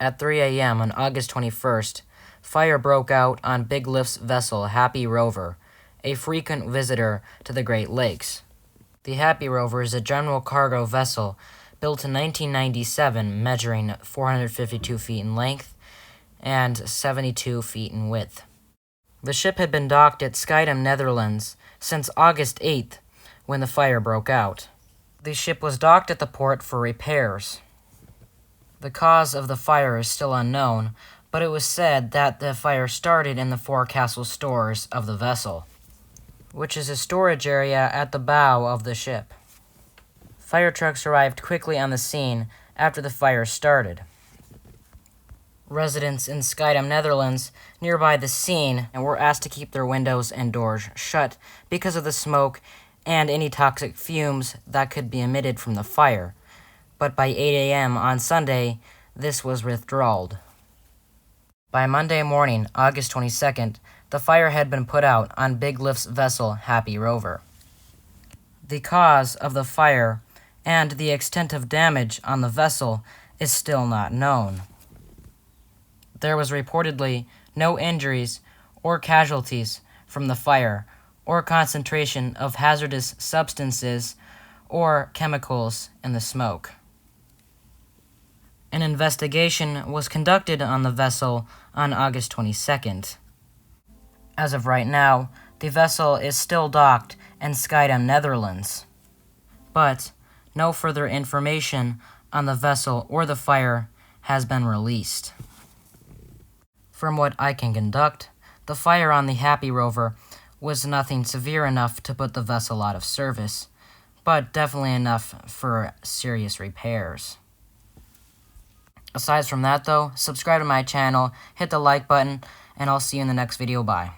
At 3 a.m. on August 21st, fire broke out on Big Lift's vessel Happy Rover, a frequent visitor to the Great Lakes. The Happy Rover is a general cargo vessel built in 1997, measuring 452 feet in length and 72 feet in width. The ship had been docked at Schiedam, Netherlands, since August 8th, when the fire broke out. The ship was docked at the port for repairs. The cause of the fire is still unknown, but it was said that the fire started in the forecastle stores of the vessel, which is a storage area at the bow of the ship. Fire trucks arrived quickly on the scene after the fire started. Residents in Schiedam, Netherlands, nearby the scene, were asked to keep their windows and doors shut because of the smoke and any toxic fumes that could be emitted from the fire. But by 8 a.m. on Sunday, this was withdrawn. By Monday morning, August 22nd, the fire had been put out on Big Lift's vessel Happy Rover. The cause of the fire and the extent of damage on the vessel is still not known. There was reportedly no injuries or casualties from the fire or concentration of hazardous substances or chemicals in the smoke. An investigation was conducted on the vessel on August 22nd. As of right now, the vessel is still docked in Schiedam, Netherlands, but no further information on the vessel or the fire has been released. From what I can conduct, the fire on the Happy Rover was nothing severe enough to put the vessel out of service, but definitely enough for serious repairs. Aside from that though, subscribe to my channel, hit the like button, and I'll see you in the next video. Bye.